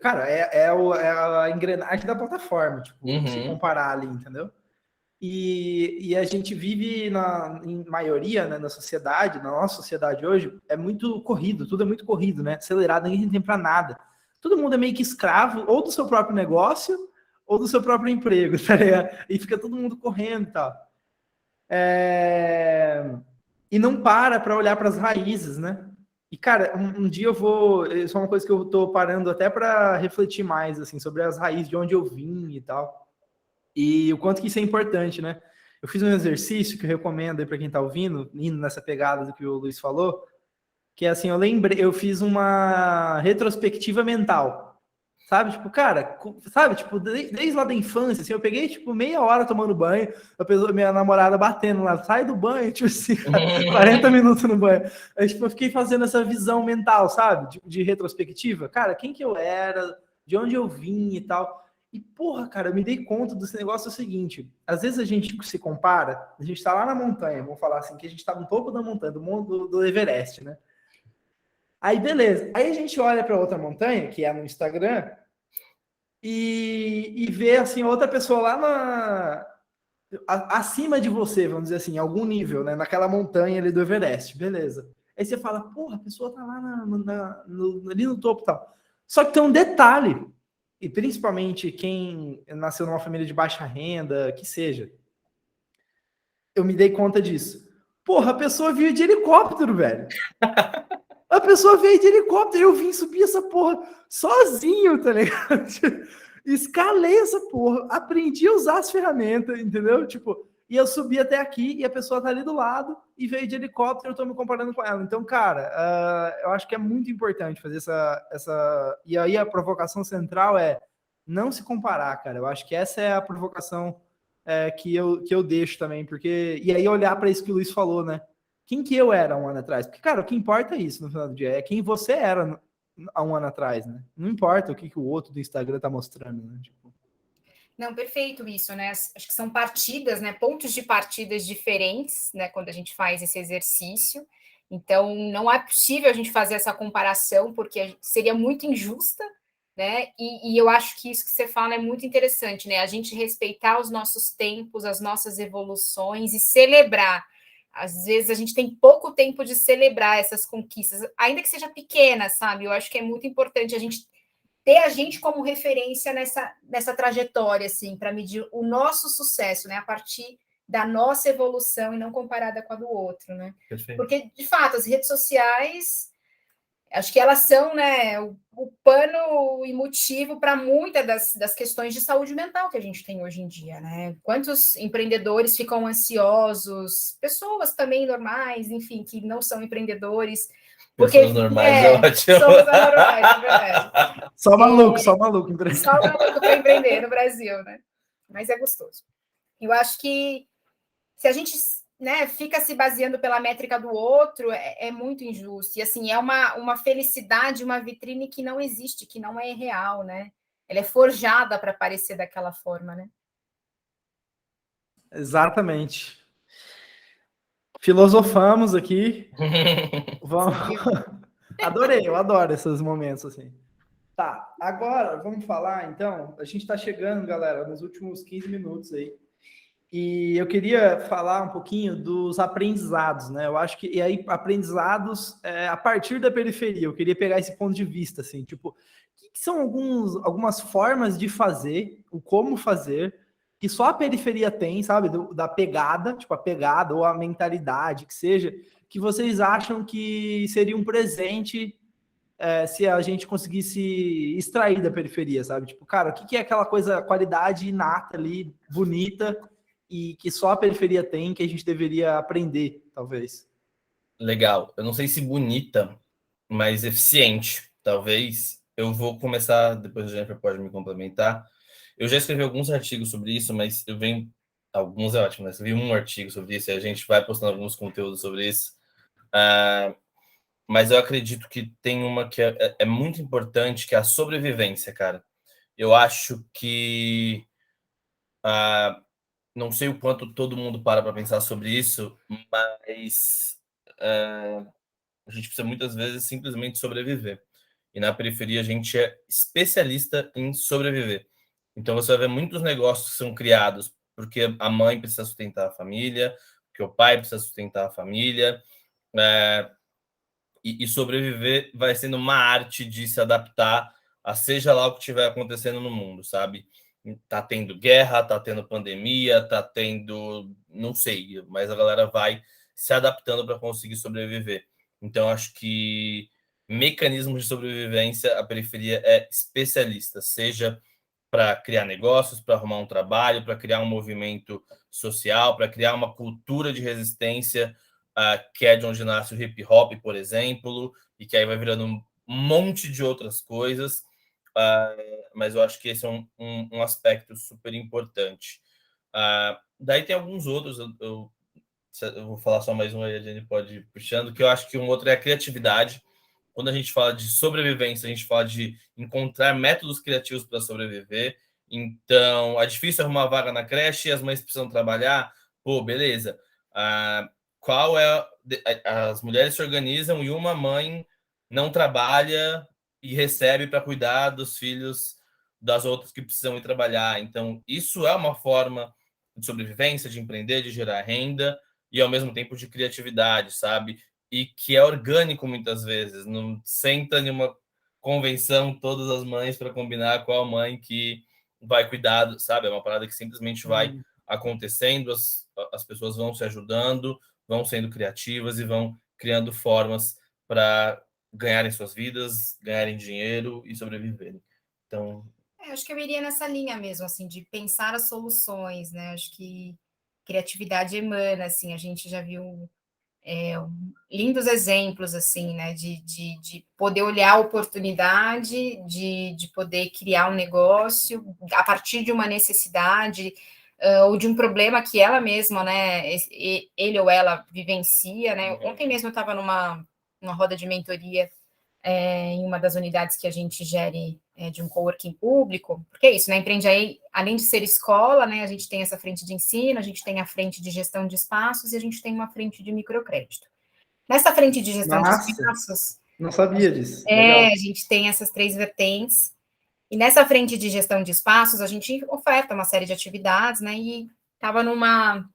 Speaker 1: Cara, é a engrenagem da plataforma, tipo, se comparar ali, entendeu? E a gente vive, em maioria, né, na sociedade, na nossa sociedade hoje, é muito corrido, tudo é muito corrido, né? Acelerado, ninguém tem tempo para nada. Todo mundo é meio que escravo ou do seu próprio negócio ou do seu próprio emprego, tá ligado? E fica todo mundo correndo e tal. E não para olhar para as raízes, né? E, cara, um dia isso é uma coisa que eu tô parando até para refletir mais, assim, sobre as raízes, de onde eu vim e tal. E o quanto que isso é importante, né? Eu fiz um exercício que eu recomendo aí para quem está ouvindo, indo nessa pegada do que o Luiz falou, que é assim, eu fiz uma retrospectiva mental. Sabe, tipo, cara, sabe, tipo, desde lá da infância, assim, eu peguei, tipo, meia hora tomando banho, minha namorada batendo lá, sai do banho, tipo assim, 40 minutos no banho. Aí, tipo, eu fiquei fazendo essa visão mental, sabe, de retrospectiva. Cara, quem que eu era, de onde eu vim e tal. E, porra, cara, eu me dei conta desse negócio seguinte, às vezes a gente se compara, a gente tá lá na montanha, vamos falar assim, que a gente tá no topo da montanha, do Everest, né? Aí, beleza. Aí a gente olha para outra montanha, que é no Instagram, e vê assim outra pessoa lá acima de você, vamos dizer assim, em algum nível, né? Naquela montanha ali do Everest, beleza. Aí você fala, porra, a pessoa tá lá ali no topo e tal. Só que tem um detalhe, e principalmente quem nasceu numa família de baixa renda, que seja, eu me dei conta disso. Porra, a pessoa veio de helicóptero, velho. A pessoa veio de helicóptero, eu vim subir essa porra sozinho, tá ligado? Escalei essa porra, aprendi a usar as ferramentas, entendeu? Tipo, e eu subi até aqui e a pessoa tá ali do lado e veio de helicóptero, eu tô me comparando com ela. Então, cara, eu acho que é muito importante fazer essa. E aí a provocação central é não se comparar, cara. Eu acho que essa é a provocação que eu deixo também, porque. E aí olhar para isso que o Luiz falou, né? Quem que eu era um ano atrás? Porque, cara, o que importa é isso no final do dia, é quem você era há um ano atrás, né? Não importa o que o outro do Instagram tá mostrando, né? Tipo...
Speaker 3: Não, perfeito isso, né? Acho que são partidas, né? Pontos de partidas diferentes, né? Quando a gente faz esse exercício. Então, não é possível a gente fazer essa comparação, porque seria muito injusta, né? E eu acho que isso que você fala é muito interessante, né? A gente respeitar os nossos tempos, as nossas evoluções e celebrar. Às vezes a gente tem pouco tempo de celebrar essas conquistas, ainda que seja pequena, sabe? Eu acho que é muito importante a gente ter a gente como referência nessa trajetória, assim, para medir o nosso sucesso, né? A partir da nossa evolução e não comparada com a do outro, né?
Speaker 2: Perfeito.
Speaker 3: Porque, de fato, as redes sociais, acho que elas são, né, o pano e motivo para muitas das questões de saúde mental que a gente tem hoje em dia, né? Quantos empreendedores ficam ansiosos, pessoas também normais, enfim, que não são empreendedores. Porque,
Speaker 2: pessoas normais é ótimo.
Speaker 3: Somos anormais, é verdade.
Speaker 1: Só maluco.
Speaker 3: Só maluco para empreender no Brasil, né? Mas é gostoso. Eu acho que se a gente, né, fica se baseando pela métrica do outro, é muito injusto. E assim, é uma felicidade, uma vitrine que não existe, que não é real, né? Ela é forjada para parecer daquela forma, né?
Speaker 1: Exatamente. Filosofamos aqui. Vamos... Adorei, eu adoro esses momentos assim. Tá, agora vamos falar, então, a gente está chegando, galera, nos últimos 15 minutos aí. E eu queria falar um pouquinho dos aprendizados, né? Eu acho que, e aí, aprendizados a partir da periferia. Eu queria pegar esse ponto de vista, assim, tipo, o que são algumas formas de fazer, o como fazer, que só a periferia tem, sabe? Da pegada, tipo, a pegada ou a mentalidade, que seja, que vocês acham que seria um presente se a gente conseguisse extrair da periferia, sabe? Tipo, cara, o que é aquela coisa, qualidade inata ali, bonita, e que só a periferia tem, que a gente deveria aprender, talvez?
Speaker 2: Legal. Eu não sei se bonita, mas eficiente, talvez. Eu vou começar, depois a Jennifer pode me complementar. Eu já escrevi alguns artigos sobre isso, mas eu venho... Alguns é ótimo, né? Escrevi um artigo sobre isso e a gente vai postando alguns conteúdos sobre isso. Mas eu acredito que tem uma que é muito importante, que é a sobrevivência, cara. Eu acho que... não sei o quanto todo mundo para pensar sobre isso, mas a gente precisa muitas vezes simplesmente sobreviver. E na periferia a gente é especialista em sobreviver. Então você vai ver muitos negócios que são criados porque a mãe precisa sustentar a família, porque o pai precisa sustentar a família, e sobreviver vai sendo uma arte de se adaptar a seja lá o que estiver acontecendo no mundo, sabe? Tá tendo guerra, tá tendo pandemia, tá tendo, não sei, mas a galera vai se adaptando para conseguir sobreviver. Então, acho que mecanismos de sobrevivência, a periferia é especialista, seja para criar negócios, para arrumar um trabalho, para criar um movimento social, para criar uma cultura de resistência, que é de onde nasce o hip hop, por exemplo, e que aí vai virando um monte de outras coisas. mas eu acho que esse é um aspecto super importante. Daí tem alguns outros, eu vou falar só mais um aí, a gente pode ir puxando, que eu acho que um outro é a criatividade. Quando a gente fala de sobrevivência, a gente fala de encontrar métodos criativos para sobreviver. Então, é difícil arrumar vaga na creche, as mães precisam trabalhar. Pô, beleza. Qual é... As mulheres se organizam e uma mãe não trabalha e recebe para cuidar dos filhos das outras que precisam ir trabalhar. Então, isso é uma forma de sobrevivência, de empreender, de gerar renda e, ao mesmo tempo, de criatividade, sabe? E que é orgânico muitas vezes. Não senta em uma convenção todas as mães para combinar qual mãe que vai cuidar, sabe? É uma parada que simplesmente vai acontecendo, as pessoas vão se ajudando, vão sendo criativas e vão criando formas para ganharem suas vidas, ganharem dinheiro e sobreviverem. Então,
Speaker 3: acho que eu iria nessa linha mesmo, assim, de pensar as soluções, né? Acho que criatividade emana, assim, a gente já viu lindos exemplos, assim, né? De poder olhar a oportunidade, de poder criar um negócio a partir de uma necessidade ou de um problema que ela mesma, né? Ele ou ela vivencia, né? Ontem mesmo eu estava numa roda de mentoria em uma das unidades que a gente gere de um coworking público, porque é isso, né? Empreende aí, além de ser escola, né? A gente tem essa frente de ensino, a gente tem a frente de gestão de espaços e a gente tem uma frente de microcrédito. Nessa frente de gestão de espaços,
Speaker 1: não sabia disso.
Speaker 3: A gente tem essas 3 vertentes. E nessa frente de gestão de espaços, a gente oferta uma série de atividades, né? E estava numa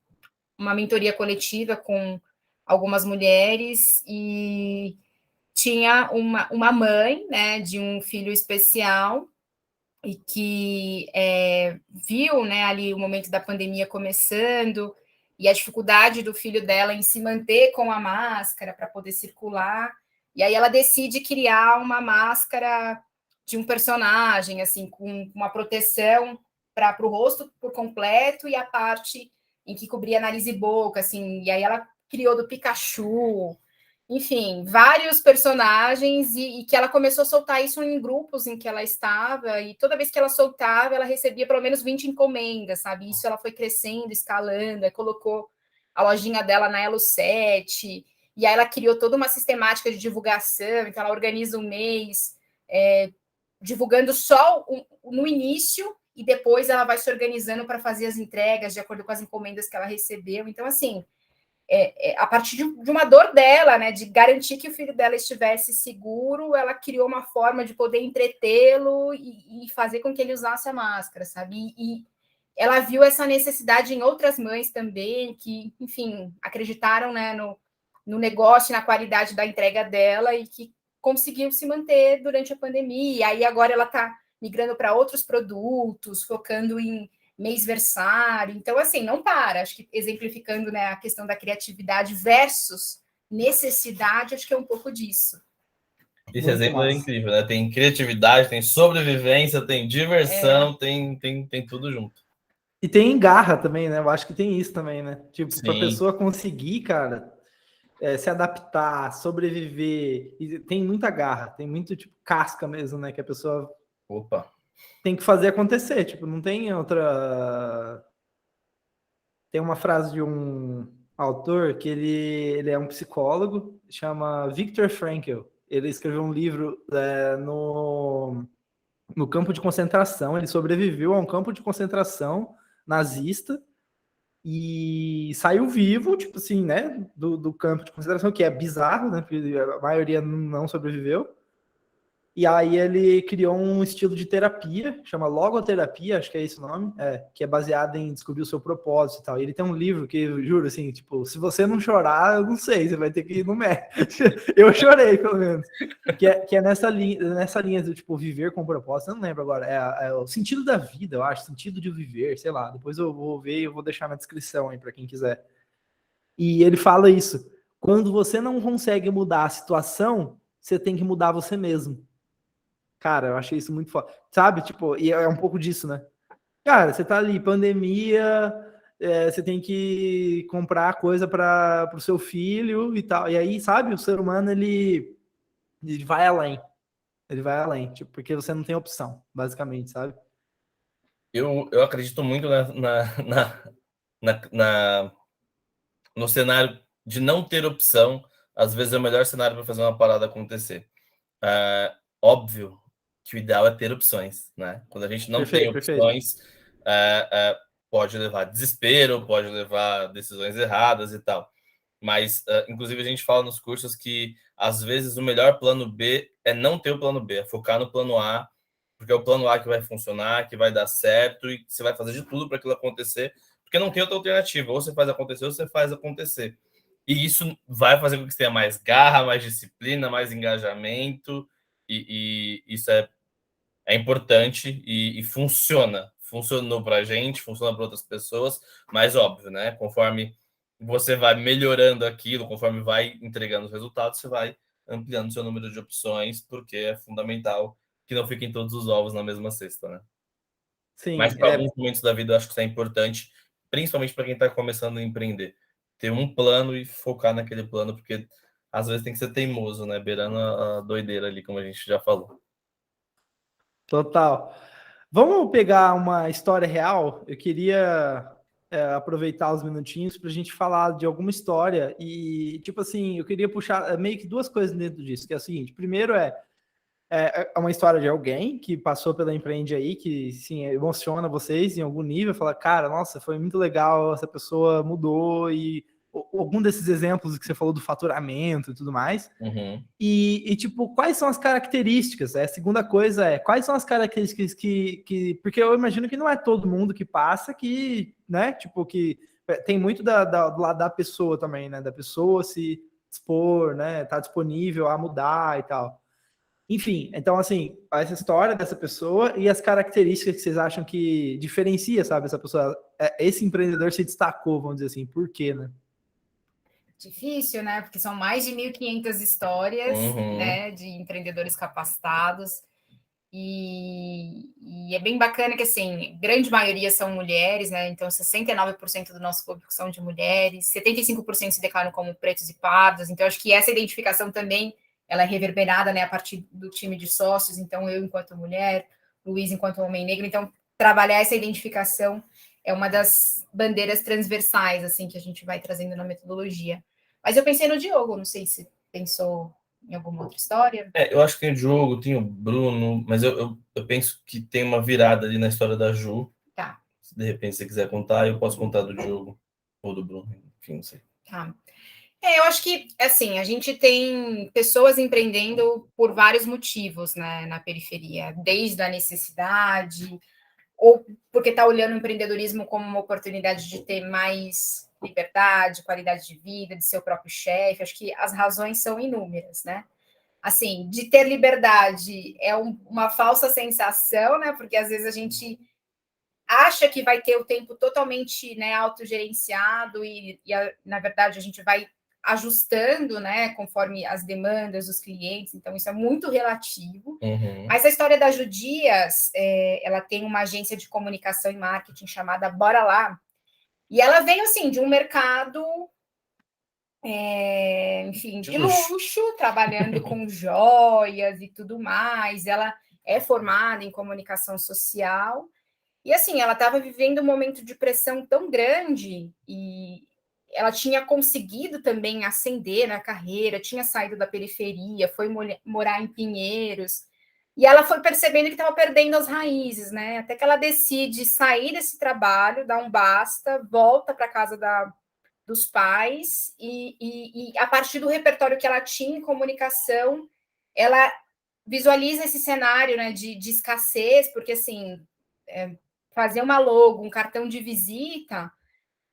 Speaker 3: mentoria coletiva com algumas mulheres e tinha uma mãe, né, de um filho especial e que viu, né, ali o momento da pandemia começando e a dificuldade do filho dela em se manter com a máscara para poder circular. E aí ela decide criar uma máscara de um personagem, assim, com uma proteção para o rosto por completo e a parte em que cobria nariz e boca, assim. E aí ela criou do Pikachu, enfim, vários personagens e que ela começou a soltar isso em grupos em que ela estava e toda vez que ela soltava, ela recebia pelo menos 20 encomendas, sabe? Isso ela foi crescendo, escalando, aí colocou a lojinha dela na Elo 7 e aí ela criou toda uma sistemática de divulgação, então ela organiza um mês divulgando só no início e depois ela vai se organizando para fazer as entregas de acordo com as encomendas que ela recebeu. Então, assim, a partir de uma dor dela, né, de garantir que o filho dela estivesse seguro, ela criou uma forma de poder entretê-lo e fazer com que ele usasse a máscara, sabe? E ela viu essa necessidade em outras mães também, que, enfim, acreditaram, né, no negócio, na qualidade da entrega dela e que conseguiu se manter durante a pandemia. E aí agora ela está migrando para outros produtos, focando em mêsversário. Então, assim, não para. Acho que exemplificando, né, a questão da criatividade versus necessidade, acho que é um pouco disso.
Speaker 2: Esse exemplo é incrível, né? Tem criatividade, tem sobrevivência, tem diversão, tem tudo junto.
Speaker 1: E tem garra também, né? Eu acho que tem isso também, né? Tipo, para a pessoa conseguir, cara, se adaptar, sobreviver, e tem muita garra, tem muito, tipo, casca mesmo, né? Que a pessoa tem que fazer acontecer, tipo, não tem outra... Tem uma frase de um autor que ele é um psicólogo, chama Viktor Frankl. Ele escreveu um livro no campo de concentração, ele sobreviveu a um campo de concentração nazista e saiu vivo, tipo assim, né, do campo de concentração, que é bizarro, né, porque a maioria não sobreviveu. E aí ele criou um estilo de terapia, chama logoterapia, acho que é esse o nome, que é baseado em descobrir o seu propósito e tal. E ele tem um livro que, eu juro, assim, tipo, se você não chorar, eu não sei, você vai ter que ir no médico. Eu chorei, pelo menos. Que é nessa linha do, tipo, viver com propósito, eu não lembro agora, é o sentido da vida, eu acho, sentido de viver, sei lá. Depois eu vou ver e eu vou deixar na descrição aí para quem quiser. E ele fala isso, quando você não consegue mudar a situação, você tem que mudar você mesmo. Cara, eu achei isso muito foda. Sabe, tipo, e é um pouco disso, né? Cara, você tá ali, pandemia, você tem que comprar coisa para o seu filho e tal. E aí, sabe, o ser humano, ele vai além. Ele vai além, tipo, porque você não tem opção, basicamente, sabe?
Speaker 2: Eu acredito muito no cenário de não ter opção. Às vezes é o melhor cenário para fazer uma parada acontecer. Óbvio que o ideal é ter opções, né? Quando a gente não tem
Speaker 1: Perfeito.
Speaker 2: opções, pode levar a desespero, pode levar a decisões erradas e tal. Mas, inclusive, a gente fala nos cursos que, às vezes, o melhor plano B é não ter o plano B, é focar no plano A, porque é o plano A que vai funcionar, que vai dar certo, e você vai fazer de tudo para aquilo acontecer, porque não tem outra alternativa. Ou você faz acontecer, ou você faz acontecer. E isso vai fazer com que você tenha mais garra, mais disciplina, mais engajamento, e isso é importante e funciona. Funcionou para a gente, funciona para outras pessoas, mas óbvio, né? Conforme você vai melhorando aquilo, conforme vai entregando os resultados, você vai ampliando seu número de opções, porque é fundamental que não fiquem todos os ovos na mesma cesta, né? Mas
Speaker 1: Sim,
Speaker 2: para alguns momentos da vida eu acho que isso é importante, principalmente para quem está começando a empreender. Ter um plano e focar naquele plano, porque às vezes tem que ser teimoso, né? Beirando a doideira ali, como a gente já falou.
Speaker 1: total. Vamos pegar uma história real? Eu queria aproveitar os minutinhos para a gente falar de alguma história e, tipo assim, eu queria puxar meio que duas coisas dentro disso, que é o seguinte: primeiro é uma história de alguém que passou pela Empreende aí, que sim, emociona vocês em algum nível, fala, cara, nossa, foi muito legal, essa pessoa mudou, e algum desses exemplos que você falou do faturamento e tudo mais.
Speaker 2: Uhum.
Speaker 1: Tipo, quais são as características? A segunda coisa é, quais são as características que... Porque eu imagino que não é todo mundo que passa que, né, tipo, que tem muito do lado da pessoa também, né, da pessoa se expor, né, tá disponível a mudar e tal. Enfim, então, assim, essa história dessa pessoa e as características que vocês acham que diferencia, sabe, essa pessoa, esse empreendedor se destacou, vamos dizer assim, por quê, né?
Speaker 3: Difícil, né? Porque são mais de 1.500 histórias,
Speaker 2: Uhum.
Speaker 3: né, de empreendedores capacitados. E é bem bacana que, assim, grande maioria são mulheres, né? Então, 69% do nosso público são de mulheres, 75% se declaram como pretos e pardos. Então, acho que essa identificação também ela é reverberada, né, a partir do time de sócios. Então, eu enquanto mulher, Luiz enquanto homem negro. Então, trabalhar essa identificação é uma das bandeiras transversais, assim, que a gente vai trazendo na metodologia. Mas eu pensei no Diogo, não sei se pensou em alguma outra história.
Speaker 2: Eu acho que tem o Diogo, tem o Bruno, mas eu penso que tem uma virada ali na história da Ju.
Speaker 3: Tá.
Speaker 2: Se de repente você quiser contar, eu posso contar do Diogo ou do Bruno, enfim, não sei.
Speaker 3: Tá. Eu acho que, assim, a gente tem pessoas empreendendo por vários motivos, né, na periferia, desde a necessidade, ou porque está olhando o empreendedorismo como uma oportunidade de ter mais liberdade, qualidade de vida, de ser o próprio chefe. Acho que as razões são inúmeras, né? Assim, de ter liberdade é uma falsa sensação, né? Porque às vezes a gente acha que vai ter o tempo totalmente, né, autogerenciado na verdade, a gente vai ajustando, né, conforme as demandas dos clientes. Então, isso é muito relativo.
Speaker 2: Uhum.
Speaker 3: Mas a história da Ju Dias, ela tem uma agência de comunicação e marketing chamada Bora Lá, e ela veio, assim, de um mercado, enfim, de luxo, trabalhando com joias e tudo mais. Ela é formada em comunicação social, e assim, ela estava vivendo um momento de pressão tão grande e ela tinha conseguido também ascender na carreira, tinha saído da periferia, foi morar em Pinheiros, e ela foi percebendo que estava perdendo as raízes, né? Até que ela decide sair desse trabalho, dar um basta, volta para a casa dos pais, e a partir do repertório que ela tinha em comunicação, ela visualiza esse cenário, né, de escassez, porque assim, fazer uma logo, um cartão de visita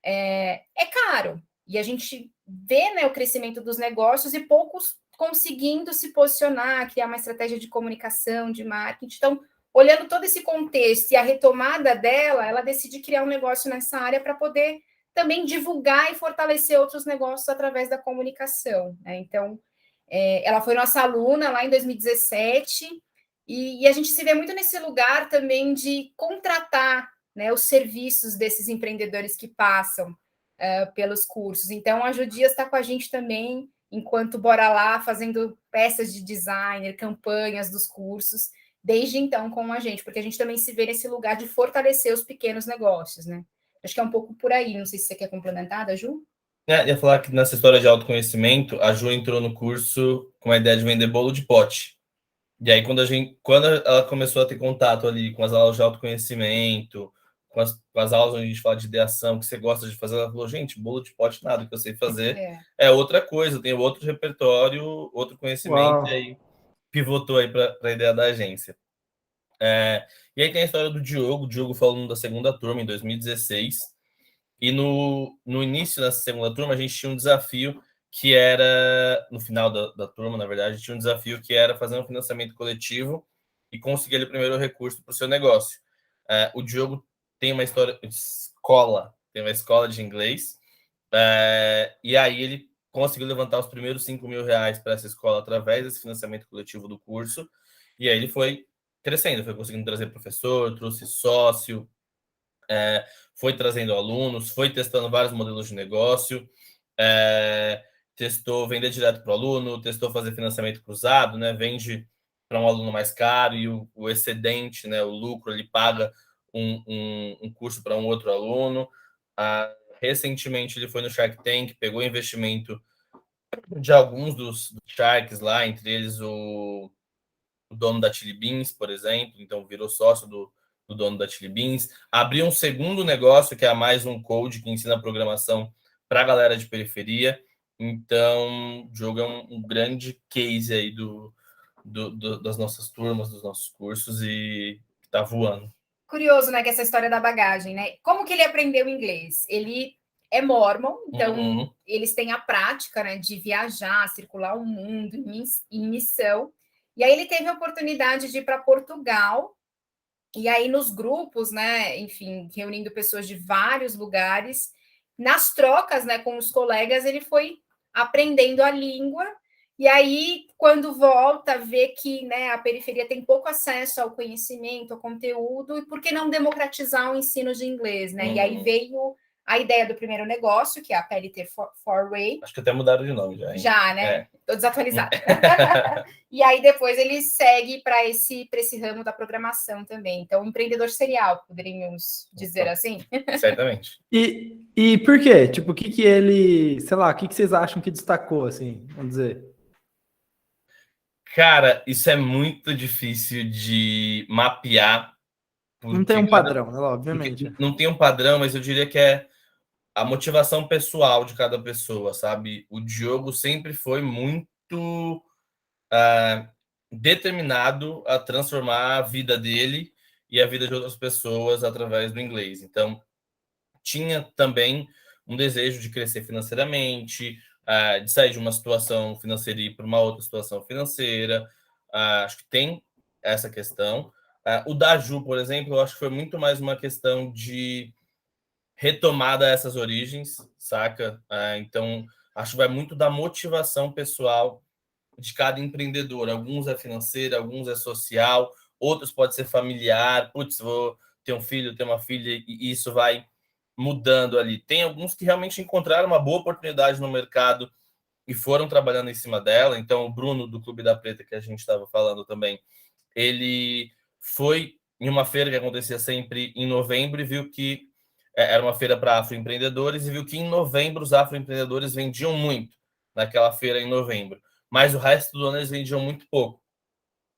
Speaker 3: é caro. E a gente vê, né, o crescimento dos negócios e poucos conseguindo se posicionar, criar uma estratégia de comunicação, de marketing. Então, olhando todo esse contexto e a retomada dela, ela decide criar um negócio nessa área para poder também divulgar e fortalecer outros negócios através da comunicação, né? Então, ela foi nossa aluna lá em 2017 e a gente se vê muito nesse lugar também de contratar, né, os serviços desses empreendedores que passam pelos cursos. Então, a Ju Dias está com a gente também enquanto Bora Lá fazendo peças de designer, campanhas dos cursos, desde então com a gente, porque a gente também se vê nesse lugar de fortalecer os pequenos negócios, né? Acho que é um pouco por aí, não sei se você quer complementar, da Ju?
Speaker 2: Ia falar que nessa história de autoconhecimento, a Ju entrou no curso com a ideia de vender bolo de pote. E aí, quando ela começou a ter contato ali com as aulas de autoconhecimento, com as aulas onde a gente fala de ideação, que você gosta de fazer, ela falou, gente, bolo de pote nada, o que eu sei fazer é outra coisa, eu tenho outro repertório, outro conhecimento,
Speaker 1: Uau.
Speaker 2: e aí pivotou aí para a ideia da agência. E aí tem a história do Diogo, o Diogo falando da segunda turma, em 2016, e no início dessa segunda turma, a gente tinha um desafio que era, no final da turma, na verdade, tinha um desafio que era fazer um financiamento coletivo e conseguir ali o primeiro recurso para o seu negócio. O Diogo tem uma tem uma escola de inglês, e aí ele conseguiu levantar os primeiros R$ 5.000 para essa escola através desse financiamento coletivo do curso, e aí ele foi crescendo, foi conseguindo trazer professor, trouxe sócio, foi trazendo alunos, foi testando vários modelos de negócio, testou vender direto para o aluno, testou fazer financiamento cruzado, né? Vende para um aluno mais caro e o excedente, né? O lucro, ele paga um curso para um outro aluno. Recentemente ele foi no Shark Tank, pegou investimento de alguns dos Sharks lá, entre eles o dono da Chili Beans, por exemplo, então virou sócio do dono da Chili Beans, abriu um segundo negócio, que é a Mais Um Code, que ensina programação para a galera de periferia. Então, o jogo é um grande case aí das nossas turmas, dos nossos cursos, e está voando.
Speaker 3: Curioso, né, que essa história da bagagem, né? Como que ele aprendeu inglês? Ele é mormon, então eles têm a prática, né, de viajar, circular o mundo em missão. E aí ele teve a oportunidade de ir para Portugal, e aí nos grupos, né, enfim, reunindo pessoas de vários lugares, nas trocas, né, com os colegas, ele foi aprendendo a língua, e aí, quando volta, vê que, né, a periferia tem pouco acesso ao conhecimento, ao conteúdo, e por que não democratizar o ensino de inglês, né? E aí veio a ideia do primeiro negócio, que é a PLT Four-Way.
Speaker 2: Acho que até mudaram de nome já, hein?
Speaker 3: Já, né? Tô desatualizada. E aí depois ele segue para esse ramo da programação também. Então, empreendedor serial, poderíamos dizer assim?
Speaker 2: Certamente.
Speaker 1: E por quê? Tipo, o que ele, sei lá, o que vocês acham que destacou, assim, vamos dizer?
Speaker 2: Cara, isso é muito difícil de mapear.
Speaker 1: Não tem um padrão, né? Obviamente.
Speaker 2: Não tem um padrão, mas eu diria que é a motivação pessoal de cada pessoa, sabe? O Diogo sempre foi muito determinado a transformar a vida dele e a vida de outras pessoas através do inglês. Então, tinha também um desejo de crescer financeiramente, de sair de uma situação financeira e ir para uma outra situação financeira. Acho que tem essa questão. O da Ju, por exemplo, eu acho que foi muito mais uma questão de retomada a essas origens, saca? Então, acho que vai muito da motivação pessoal de cada empreendedor. Alguns é financeiro, alguns é social, outros pode ser familiar. Putz, vou ter um filho, ter uma filha, e isso vai mudando ali. Tem alguns que realmente encontraram uma boa oportunidade no mercado e foram trabalhando em cima dela. Então, o Bruno, do Clube da Preta, que a gente estava falando também, ele foi em uma feira que acontecia sempre em novembro e viu que era uma feira para afroempreendedores e viu que em novembro os afroempreendedores vendiam muito naquela feira em novembro, mas o resto do ano eles vendiam muito pouco.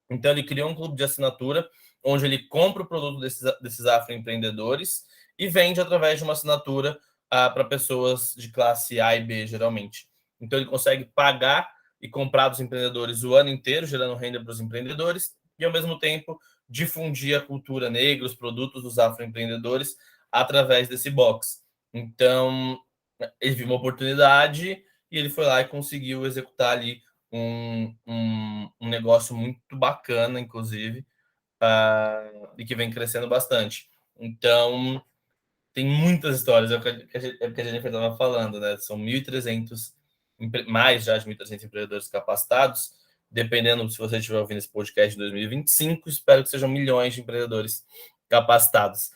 Speaker 2: Então ele criou um clube de assinatura onde ele compra o produto desses afroempreendedores e vende através de uma assinatura para pessoas de classe A e B, geralmente. Então ele consegue pagar e comprar dos empreendedores o ano inteiro, gerando renda para os empreendedores e, ao mesmo tempo, difundir a cultura negra, os produtos dos afroempreendedores através desse box. Então, ele viu uma oportunidade e ele foi lá e conseguiu executar ali um negócio muito bacana, inclusive, e que vem crescendo bastante. Então, tem muitas histórias, é o que a Jennifer estava falando, né? São 1.300, mais já de 1.300 empreendedores capacitados, dependendo se você estiver ouvindo esse podcast em 2025, espero que sejam milhões de empreendedores capacitados.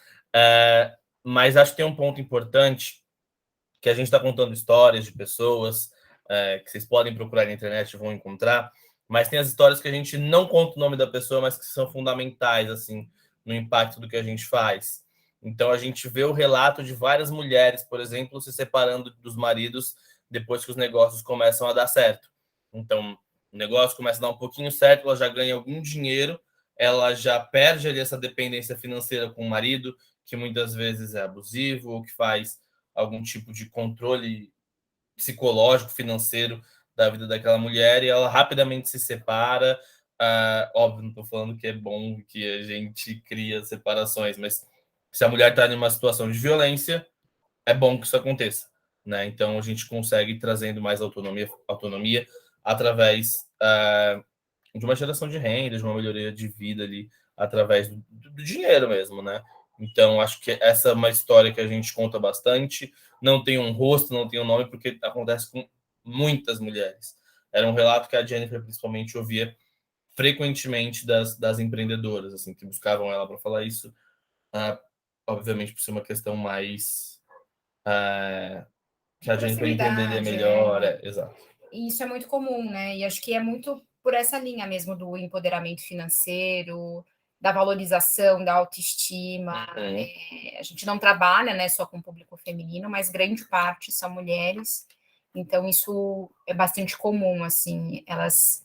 Speaker 2: Mas acho que tem um ponto importante, que a gente está contando histórias de pessoas, que vocês podem procurar na internet e vão encontrar, mas tem as histórias que a gente não conta o nome da pessoa, mas que são fundamentais, assim, no impacto do que a gente faz. Então, a gente vê o relato de várias mulheres, por exemplo, se separando dos maridos depois que os negócios começam a dar certo. Então, o negócio começa a dar um pouquinho certo, ela já ganha algum dinheiro, ela já perde ali essa dependência financeira com o marido, que muitas vezes é abusivo ou que faz algum tipo de controle psicológico, financeiro da vida daquela mulher, e ela rapidamente se separa. Óbvio, não estou falando que é bom que a gente cria separações, mas se a mulher está em uma situação de violência, é bom que isso aconteça, né? Então a gente consegue ir trazendo mais autonomia através de uma geração de renda, de uma melhoria de vida ali, através do dinheiro mesmo, né? Então, acho que essa é uma história que a gente conta bastante. Não tem um rosto, não tem um nome, porque acontece com muitas mulheres. Era um relato que a Jennifer, principalmente, ouvia frequentemente das empreendedoras, assim, que buscavam ela para falar isso. Obviamente, por ser uma questão mais... que a Jennifer entenderia melhor. Exato.
Speaker 3: E isso é muito comum, né? E acho que é muito por essa linha mesmo do empoderamento financeiro, da valorização, da autoestima. A gente não trabalha, né, só com o público feminino, mas grande parte são mulheres. Então, isso é bastante comum, assim, elas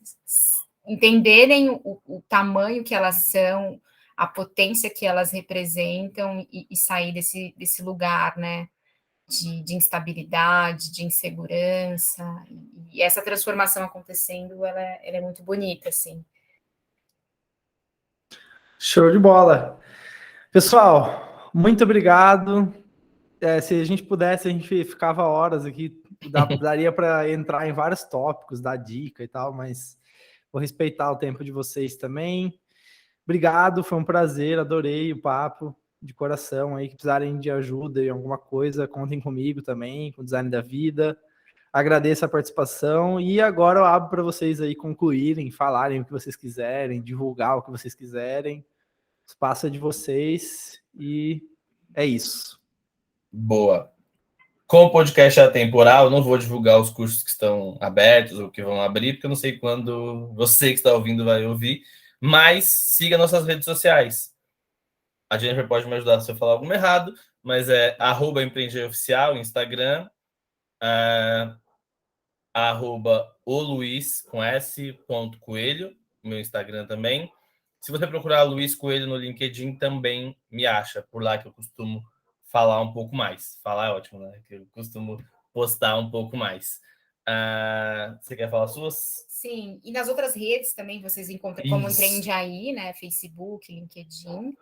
Speaker 3: entenderem o tamanho que elas são, a potência que elas representam e sair desse lugar, né, de instabilidade, de insegurança, e essa transformação acontecendo, ela é muito bonita, assim.
Speaker 1: Show de bola. Pessoal, muito obrigado. Se a gente pudesse, a gente ficava horas aqui, daria para entrar em vários tópicos, dar dica e tal, mas vou respeitar o tempo de vocês também. Obrigado, foi um prazer, adorei o papo de coração aí, que precisarem de ajuda em alguma coisa, contem comigo também, com o Design da Vida. Agradeço a participação e agora eu abro para vocês aí concluírem, falarem o que vocês quiserem, divulgar o que vocês quiserem. O espaço é de vocês e é isso.
Speaker 2: Boa. Como o podcast é atemporal, eu não vou divulgar os cursos que estão abertos ou que vão abrir, porque eu não sei quando você que está ouvindo vai ouvir, mas siga nossas redes sociais. A Jennifer pode me ajudar se eu falar algum errado, mas é @empreenderoficial, Instagram, @oluiz, com S, .coelho, meu Instagram também. Se você procurar Luiz Coelho no LinkedIn, também me acha, por lá que eu costumo falar um pouco mais. Falar é ótimo, né? Que eu costumo postar um pouco mais. Você quer falar suas?
Speaker 3: Sim, e nas outras redes também vocês encontram como Empreende Aí, né? Facebook, LinkedIn.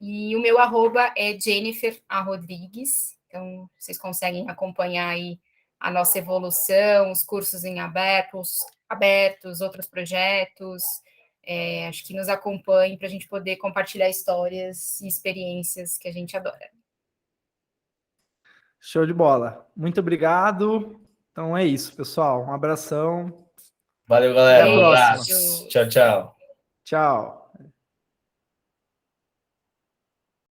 Speaker 3: E o meu arroba é Jennifer A. Rodrigues. Então, vocês conseguem acompanhar aí a nossa evolução, os cursos em abertos, outros projetos. Acho que nos acompanhem para a gente poder compartilhar histórias e experiências que a gente adora.
Speaker 1: Show de bola. Muito obrigado. Então é isso, pessoal. Um abração.
Speaker 2: Valeu, galera.
Speaker 1: Até a próxima.
Speaker 2: Tchau, tchau.
Speaker 1: Tchau.